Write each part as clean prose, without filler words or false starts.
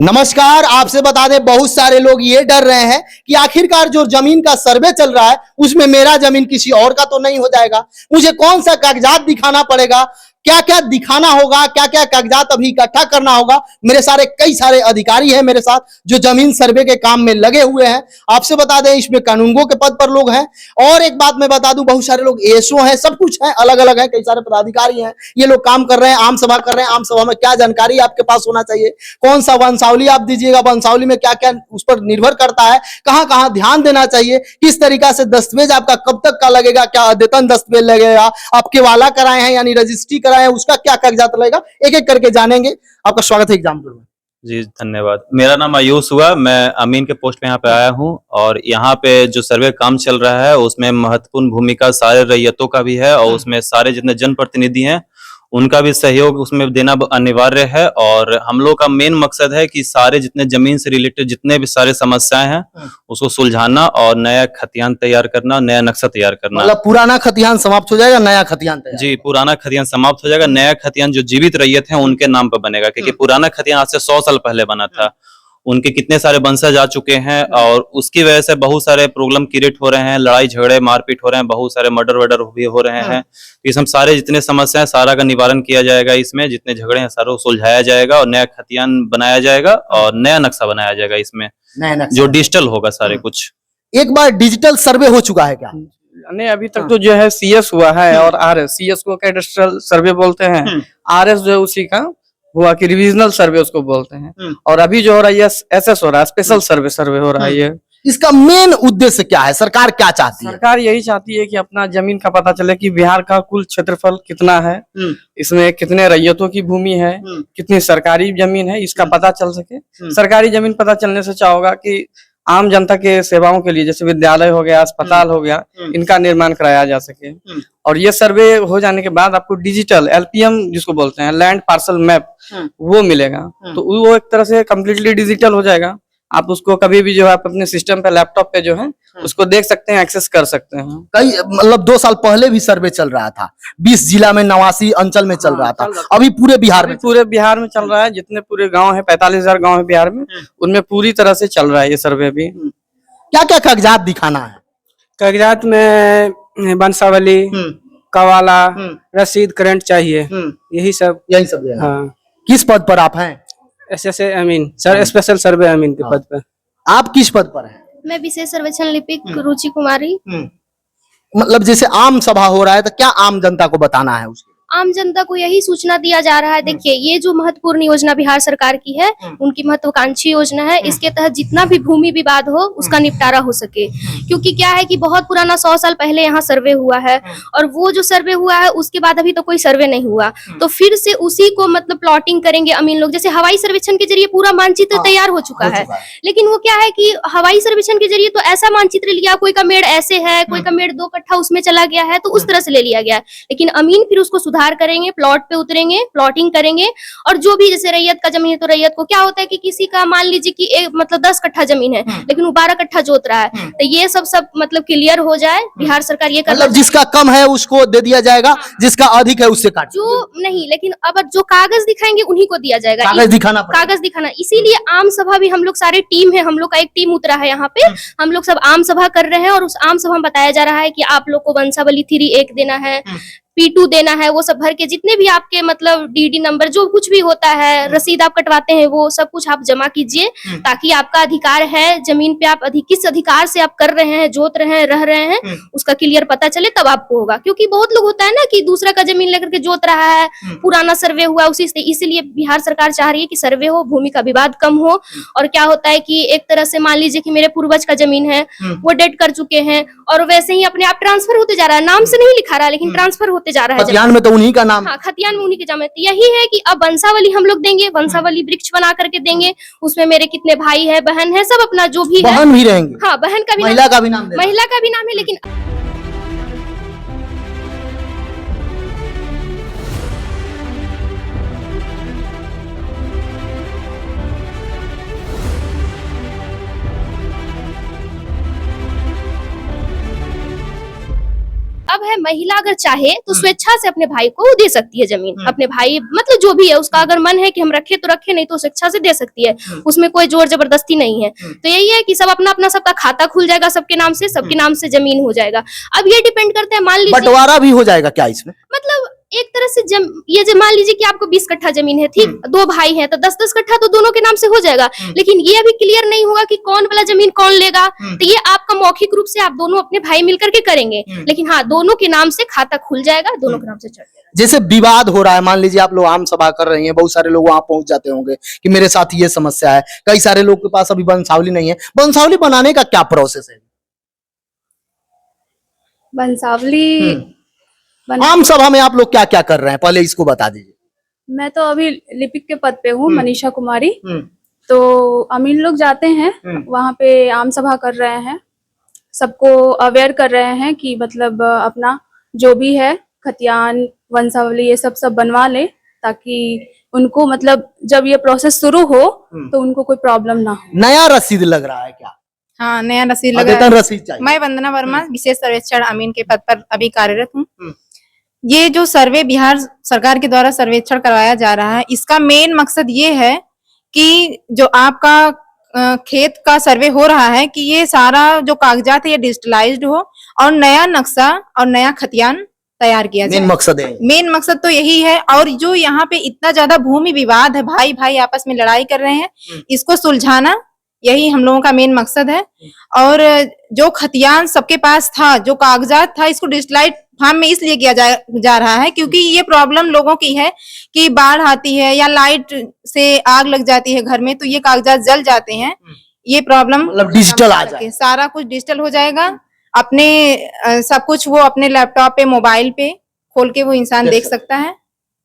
नमस्कार। आपसे बता दें, बहुत सारे लोग ये डर रहे हैं कि आखिरकार जो जमीन का सर्वे चल रहा है उसमें मेरा जमीन किसी और का तो नहीं हो जाएगा। मुझे कौन सा कागजात दिखाना पड़ेगा, क्या क्या दिखाना होगा, क्या क्या कागजात अभी इकट्ठा करना होगा। मेरे कई सारे अधिकारी हैं मेरे साथ जो जमीन सर्वे के काम में लगे हुए हैं। आपसे बता दें, इसमें कानूनगो के पद पर लोग हैं। और एक बात मैं बता दूं, बहुत सारे लोग एएसओ हैं, सब कुछ है, अलग अलग है, कई सारे पदाधिकारी हैं। ये लोग काम कर रहे हैं, आम सभा कर रहे हैं। आम सभा में क्या जानकारी आपके पास होना चाहिए, कौन सा वंशावली आप दीजिएगा, वंशावली में क्या क्या उस पर निर्भर करता है, कहां कहां ध्यान देना चाहिए, किस तरीका से दस्तावेज आपका कब तक का लगेगा, क्या अद्यतन दस्तावेज लगेगा, आपके वाला कराए हैं यानी रजिस्ट्री कराए हैं, उसका क्या कागजात लगेगा, एक एक करके जानेंगे। आपका स्वागत है एग्जाम्पल में। जी धन्यवाद। मेरा नाम आयुष हुआ, मैं अमीन के पोस्ट पे यहाँ पे आया हूँ और यहाँ पे जो सर्वे काम चल रहा है उसमें महत्वपूर्ण भूमिका सारे रैयतों का भी है और उसमें सारे जितने जनप्रतिनिधि हैं उनका भी सहयोग उसमें देना अनिवार्य है। और हम लोग का मेन मकसद है कि सारे जितने जमीन से रिलेटेड जितने भी सारे समस्याएं हैं उसको सुलझाना और नया खतियान तैयार करना, नया नक्शा तैयार करना। मतलब पुराना खतियान समाप्त हो जाएगा, नया खतियान तैयार। जी, पुराना खतियान समाप्त हो जाएगा, नया खतियान जो जीवित रैयत हैं उनके नाम पर बनेगा, क्योंकि पुराना खतियान आज से 100 साल पहले बना था। उनके कितने सारे वंशज आ चुके हैं और उसकी वजह से बहुत सारे प्रॉब्लम क्रिएट हो रहे हैं, लड़ाई झगड़े मारपीट हो रहे हैं, बहुत सारे मर्डर वर्डर भी हो रहे हैं। तो इसमें सारे जितने समस्या है सारा का निवारण किया जाएगा, इसमें जितने झगड़े हैं सारे सुलझाया जाएगा और नया खतियान बनाया जाएगा और नया नक्शा बनाया जाएगा इसमें, जो डिजिटल होगा सारे कुछ। एक बार डिजिटल सर्वे हो चुका है क्या? नहीं, अभी तक तो जो है सीएस हुआ है और आरएस, सीएस को कैडेस्ट्रल सर्वे बोलते हैं, आरएस जो है उसी का हुआ कि रिविजनल सर्वे उसको बोलते हैं। और अभी जो हो रहा है एसएस हो रहा है, स्पेशल सर्वे हो रहा है। ये इसका मेन उद्देश्य क्या है, सरकार क्या चाहती है? सरकार यही चाहती है कि अपना जमीन का पता चले कि बिहार का कुल क्षेत्रफल कितना है, इसमें कितने रैयतों की भूमि है, कितनी सरकारी जमीन है, इसका पता चल सके। सरकारी जमीन पता चलने से क्या होगा कि आम जनता के सेवाओं के लिए जैसे विद्यालय हो गया, अस्पताल हो गया, इनका निर्माण कराया जा सके। और ये सर्वे हो जाने के बाद आपको डिजिटल एलपीएम जिसको बोलते हैं, लैंड पार्सल मैप, वो मिलेगा। तो वो एक तरह से कम्प्लीटली डिजिटल हो जाएगा। आप उसको कभी भी जो है आप अपने सिस्टम पे, लैपटॉप पे जो है उसको देख सकते हैं, एक्सेस कर सकते हैं। कई मतलब 2 साल पहले भी सर्वे चल रहा था, 20 जिला में 89 अंचल में चल रहा था। अभी पूरे बिहार में चल रहा है। जितने पूरे गांव है, 45,000 गांव है बिहार में, उनमें पूरी तरह से चल रहा है ये सर्वे भी। क्या क्या कागजात दिखाना है? कागजात में वंशावली, कवाला, रसीद, करंट चाहिए, यही सब है। हाँ। किस पद पर आप हैं? एसएस अमीन सर, स्पेशल सर्वे अमीन के पद पर। आप किस पद पर हैं? मैं विशेष सर्वेक्षण लिपिक रुचि कुमारी। मतलब जैसे आम सभा हो रहा है तो क्या आम जनता को बताना है उसके? आम जनता को यही सूचना दिया जा रहा है। देखिए, ये जो महत्वपूर्ण योजना बिहार सरकार की है, उनकी महत्वाकांक्षी योजना है। इसके तहत जितना भी भूमि विवाद हो उसका निपटारा हो सके। क्योंकि क्या है कि बहुत पुराना 100 साल पहले यहाँ सर्वे हुआ है और वो जो सर्वे हुआ है उसके बाद अभी तो कोई सर्वे नहीं हुआ। तो फिर से उसी को मतलब प्लॉटिंग करेंगे अमीन लोग। जैसे हवाई सर्वेक्षण के जरिए पूरा मानचित्र तैयार हो चुका है, लेकिन वो क्या है कि हवाई सर्वेक्षण के जरिए तो ऐसा मानचित्र लिया, कोई का मेड़ ऐसे है, कोई का मेड़ 2 कट्ठा उसमें चला गया है, तो उस तरह से ले लिया गया है। लेकिन अमीन फिर उसको सुधार करेंगे, प्लॉट पे उतरेंगे, प्लॉटिंग करेंगे। और जो भी जैसे रैयत का जमीन है तो रैयत को क्या होता है कि किसी का मान लीजिए कि एक मतलब 10 कट्ठा जमीन है लेकिन वो 12 कट्ठा जोत रहा है, तो ये सब मतलब क्लियर हो जाए। बिहार सरकार ये मतलब जिसका कम है उसको दे दिया जाएगा, जिसका अधिक है उससे काट। जो नहीं, लेकिन अब जो कागज दिखाएंगे उन्हीं को दिया जाएगा, कागज दिखाना। इसीलिए आम सभा भी हम लोग सारे टीम है, हम लोग का एक टीम उतरा है यहाँ पे, हम लोग सब आम सभा कर रहे हैं। और उस आम सभा में बताया जा रहा है कि आप लोग को वंशावली 3 देना है, P2 देना है, वो सब भर के जितने भी आपके मतलब डीडी नंबर जो कुछ भी होता है, रसीद आप कटवाते हैं, वो सब कुछ आप जमा कीजिए, ताकि आपका अधिकार है जमीन पे, आप किस अधिकार से आप कर रहे हैं, जोत रहे हैं, रह रहे हैं, उसका क्लियर पता चले तब आपको होगा। क्योंकि बहुत लोग होता है ना कि दूसरा का जमीन लेकर के जोत रहा है, पुराना सर्वे हुआ उसी से। इसलिए बिहार सरकार चाह रही है कि सर्वे हो, भूमि का विवाद कम हो। और क्या होता है कि एक तरह से मान लीजिए कि मेरे पूर्वज का जमीन है, वो डेड कर चुके हैं और वैसे ही अपने आप ट्रांसफर होते जा रहा है, नाम से नहीं लिखा रहा है लेकिन ट्रांसफर होते जा रहा है। खतियान में तो उन्हीं का नाम। हाँ, खतियान में उन्हीं के जमा। यही है कि अब वंशावली हम लोग देंगे, वंशावली वृक्ष बना करके देंगे, उसमें मेरे कितने भाई है, बहन है, सब अपना जो भी है। बहन भी रहेंगे? हाँ, बहन का भी, महिला का भी नाम, महिला का भी नाम है। लेकिन अब अब है महिला अगर चाहे तो स्वेच्छा से अपने भाई को दे सकती है जमीन। अपने भाई मतलब जो भी है उसका अगर मन है कि हम रखे तो रखे, नहीं तो स्वेच्छा से दे सकती है, उसमें कोई जोर जबरदस्ती नहीं है। तो यही है कि सब अपना अपना सबका खाता खुल जाएगा, सबके नाम से, सबके नाम से जमीन हो जाएगा। अब ये डिपेंड करता है, मान लीजिए बंटवारा भी हो जाएगा क्या इसमें? मतलब एक तरह से ये जो मान लीजिए कि आपको 20 कट्ठा जमीन है, ठीक, दो भाई हैं तो 10-10 कट्ठा तो दोनों के नाम से हो जाएगा। लेकिन ये अभी क्लियर नहीं होगा कि कौन वाला जमीन कौन लेगा, तो ये आपका मौखिक रूप से आप दोनों अपने भाई मिलकर के करेंगे। लेकिन हाँ, दोनों के नाम से खाता खुल जाएगा, दोनों के नाम से चढ़ जाएगा। जैसे विवाद हो रहा है, मान लीजिए आप लोग आम सभा कर रही हैं, बहुत सारे लोग वहां पहुंच जाते होंगे कि मेरे साथ ये समस्या है। कई सारे लोग के पास अभी वंशावली नहीं है, वंशावली बनाने का क्या प्रोसेस है? वंशावली आम सभा में आप लोग क्या क्या कर रहे हैं, पहले इसको बता दीजिए। मैं तो अभी लिपिक के पद पे हूँ, मनीषा कुमारी। तो अमीन लोग जाते हैं वहाँ पे, आम सभा कर रहे हैं, सबको अवेयर कर रहे हैं कि मतलब अपना जो भी है खतियान वंशावली ये सब बनवा ले, ताकि उनको मतलब जब ये प्रोसेस शुरू हो तो उनको कोई प्रॉब्लम ना हो। नया रसीद लग रहा है क्या? हाँ, नया रसीद लगा अद्यतन रसीद चाहिए। मैं वंदना वर्मा विशेष सर्वेक्षण अमीन के पद पर अभी कार्यरत हूँ। ये जो सर्वे बिहार सरकार के द्वारा सर्वेक्षण करवाया जा रहा है, इसका मेन मकसद ये है कि जो आपका खेत का सर्वे हो रहा है कि ये सारा जो कागजात है ये डिजिटलाइज्ड हो और नया नक्शा और नया खतियान तैयार किया जाए। मेन मकसद है, मेन मकसद तो यही है। और जो यहाँ पे इतना ज्यादा भूमि विवाद है, भाई भाई आपस में लड़ाई कर रहे हैं, इसको सुलझाना यही हम लोगों का मेन मकसद है। और जो खतियान सबके पास था, जो कागजात था, इसको डिजिटलाइज फॉर्म में इसलिए किया जा रहा है क्योंकि ये प्रॉब्लम लोगों की है कि बाढ़ आती है या लाइट से आग लग जाती है घर में, तो ये कागजात जल जाते हैं। ये प्रॉब्लम मतलब डिजिटल आ जाए, सारा कुछ डिजिटल हो जाएगा। अपने सब कुछ वो अपने लैपटॉप पे, मोबाइल पे खोल के वो इंसान देख सकता है।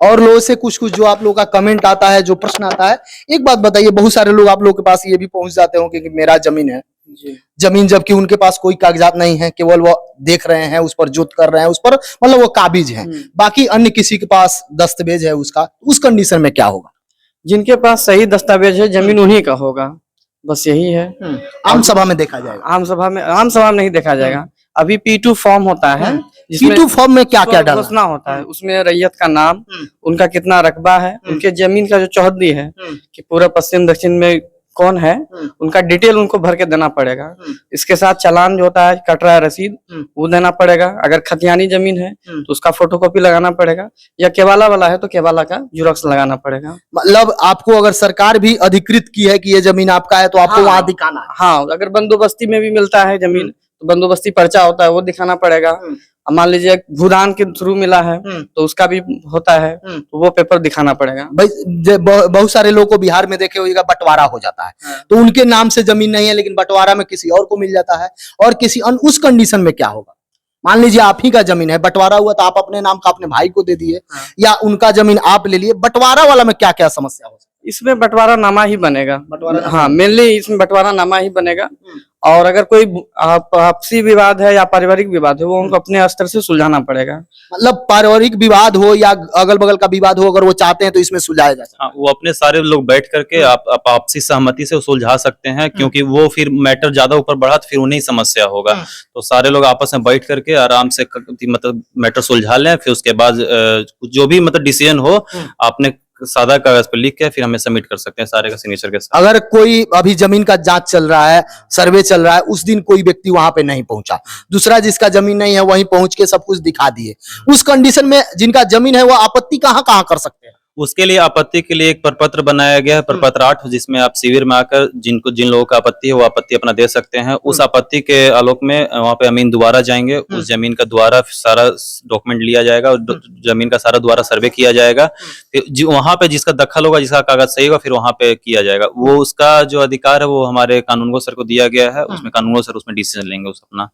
और लोगों से कुछ कुछ जो आप लोगों का कमेंट आता है, जो प्रश्न आता है, एक बात बताइए, बहुत सारे लोग आप लोगों के पास ये भी पहुंच जाते होंगे कि मेरा जमीन है, जमीन जबकि उनके पास कोई कागजात नहीं है, केवल वो देख रहे हैं, उस पर जोत कर रहे हैं, उस पर मतलब वो काबिज हैं, बाकी अन्य किसी के पास दस्तावेज है उसका, उस कंडीशन में क्या होगा? जिनके पास सही दस्तावेज है जमीन उन्हीं का होगा, बस यही है। आम सभा में देखा जाएगा? आम सभा में नहीं देखा जाएगा। अभी P2 फॉर्म होता है, P2 फॉर्म में क्या क्या डालना घोषणा होता है, उसमें रैयत का नाम, उनका कितना रकबा है, उनके जमीन का जो चौहद्दी है कि पूरा पश्चिम दक्षिण में कौन है, उनका डिटेल उनको भर के देना पड़ेगा। इसके साथ चालान जो होता है, कटरा रसीद, वो देना पड़ेगा। अगर खतियानी जमीन है तो उसका फोटोकॉपी लगाना पड़ेगा, या केवाला वाला है तो केवाला का जेरॉक्स लगाना पड़ेगा। मतलब आपको अगर सरकार भी अधिकृत की है कि ये जमीन आपका है तो आपको हाँ, वहां दिखाना है। हाँ, अगर बंदोबस्ती में भी मिलता है जमीन तो बंदोबस्ती पर्चा होता है, वो दिखाना पड़ेगा। मान लीजिए भूदान के थ्रू मिला है तो उसका भी होता है, तो वो पेपर दिखाना पड़ेगा। भाई बहुत सारे लोगों को बिहार में देखे होगा बंटवारा हो जाता है, तो उनके नाम से जमीन नहीं है लेकिन बंटवारा में किसी और को मिल जाता है, और किसी उस कंडीशन में क्या होगा? मान लीजिए आप ही का जमीन है, बंटवारा हुआ तो आप अपने नाम का अपने भाई को दे दिए, या उनका जमीन आप ले लिए, बंटवारा वाला में क्या क्या समस्या हो सकती है? इसमें बंटवारा नामा ही बनेगा। हाँ, मेनली इसमें बंटवारा नामा ही बनेगा। और अगर कोई आपसी विवाद है या पारिवारिक विवाद है, वो उनको अपने स्तर से सुलझाना पड़ेगा। मतलब पारिवारिक विवाद हो या अगल बगल का विवाद हो, अगर वो चाहते हैं तो इसमें सुलझाया जा सकता है। वो अपने सारे लोग बैठ करके आप आपसी सहमति से सुलझा सकते हैं, क्योंकि वो फिर मैटर ज्यादा ऊपर बढ़ा तो फिर उन्हें समस्या होगा। तो सारे लोग आपस में बैठ करके आराम से मतलब मैटर सुलझा लें, फिर उसके बाद जो भी मतलब डिसीजन हो आपने सादा कागज पर लिख के फिर हमें सबमिट कर सकते हैं सारे का सिग्नेचर के साथ। अगर कोई अभी जमीन का जांच चल रहा है, सर्वे चल रहा है, उस दिन कोई व्यक्ति वहां पे नहीं पहुंचा, दूसरा जिसका जमीन नहीं है वहीं पहुंच के सब कुछ दिखा दिए, उस कंडीशन में जिनका जमीन है वो आपत्ति कहाँ कहाँ कर सकते हैं? उसके लिए आपत्ति के लिए एक प्रपत्र बनाया गया है, प्रपत्र 8, जिसमें आप शिविर में आकर जिन लोगों का आपत्ति है वो आपत्ति अपना दे सकते हैं। उस आपत्ति के आलोक में वहाँ पे अमीन दोबारा जाएंगे, उस जमीन का दोबारा सारा डॉक्यूमेंट लिया जाएगा और जमीन का सारा दोबारा सर्वे किया जाएगा। फिर वहाँ पे जिसका दखल होगा, जिसका कागज सही होगा, फिर वहाँ पे किया जाएगा। वो उसका जो अधिकार है वो हमारे कानूनगो सर को दिया गया है, उसमें कानूनगो सर उसमें डिसीजन लेंगे उस अपना।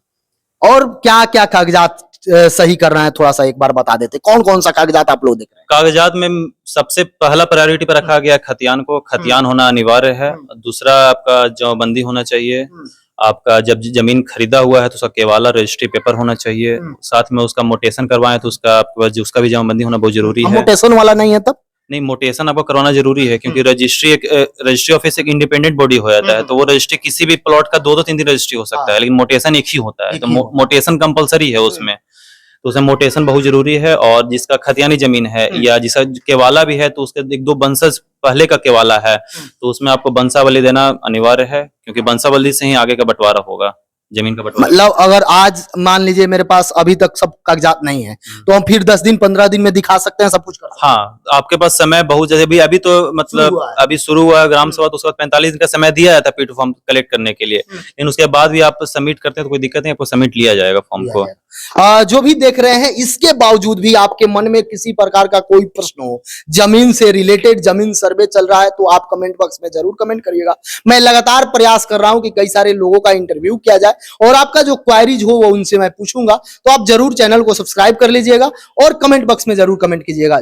और क्या क्या कागजात सही कर रहे हैं, थोड़ा सा एक बार बता देते, कौन कौन सा कागजात आप लोग देख रहे हैं? कागजात में सबसे पहला प्रायोरिटी पर रखा गया खतियान को, खतियान होना अनिवार्य है। दूसरा आपका जमाबंदी होना चाहिए। आपका जब जमीन खरीदा हुआ है तो उसका केवाला रजिस्ट्री पेपर होना चाहिए। साथ में उसका मोटेशन करवाएं तो उसका भी जमाबंदी होना बहुत जरूरी है। मोटेशन वाला नहीं है तब? नहीं, मोटेशन आपको करवाना जरूरी है, क्योंकि रजिस्ट्री ऑफिस एक इंडिपेंडेंट बॉडी हो जाता है, तो वो रजिस्ट्री किसी भी प्लॉट का 2-2 3 दिन रजिस्ट्री हो सकता है, लेकिन मोटेशन एक ही होता है, तो मोटेशन कंपलसरी है उसमें। तो उसमें मोटेशन बहुत जरूरी है। और जिसका खतियानी जमीन है या जिसका केवाला भी है तो उसके एक दो बंसज पहले का केवाला है तो उसमें आपको बंसावली देना अनिवार्य है, क्योंकि बंसावली से ही आगे का बंटवारा होगा, जमीन का बंटवारा। मतलब अगर आज मान लीजिए मेरे पास अभी तक सब कागजात नहीं है तो हम फिर 10 दिन 15 दिन में दिखा सकते हैं, सब कुछ कर सकते हैं। हाँ, आपके पास समय बहुत जैसे अभी तो शुरू मतलब हुआ है। अभी शुरू हुआ है ग्राम सभा, तो उसके बाद 45 दिन का समय दिया जाता है पीट फॉर्म कलेक्ट करने के लिए, लेकिन उसके बाद भी आप सबमिट करते हैं तो कोई दिक्कत नहीं, आपको सबमिट लिया जाएगा फॉर्म को। जो भी देख रहे हैं इसके बावजूद भी आपके मन में किसी प्रकार का कोई प्रश्न हो, जमीन से रिलेटेड, जमीन सर्वे चल रहा है तो आप कमेंट बॉक्स में जरूर कमेंट करिएगा। मैं लगातार प्रयास कर रहा हूं कि कई सारे लोगों का इंटरव्यू किया जाए और आपका जो क्वायरीज हो वो उनसे मैं पूछूंगा, तो आप जरूर चैनल को सब्सक्राइब कर लीजिएगा और कमेंट बॉक्स में जरूर कमेंट कीजिएगा।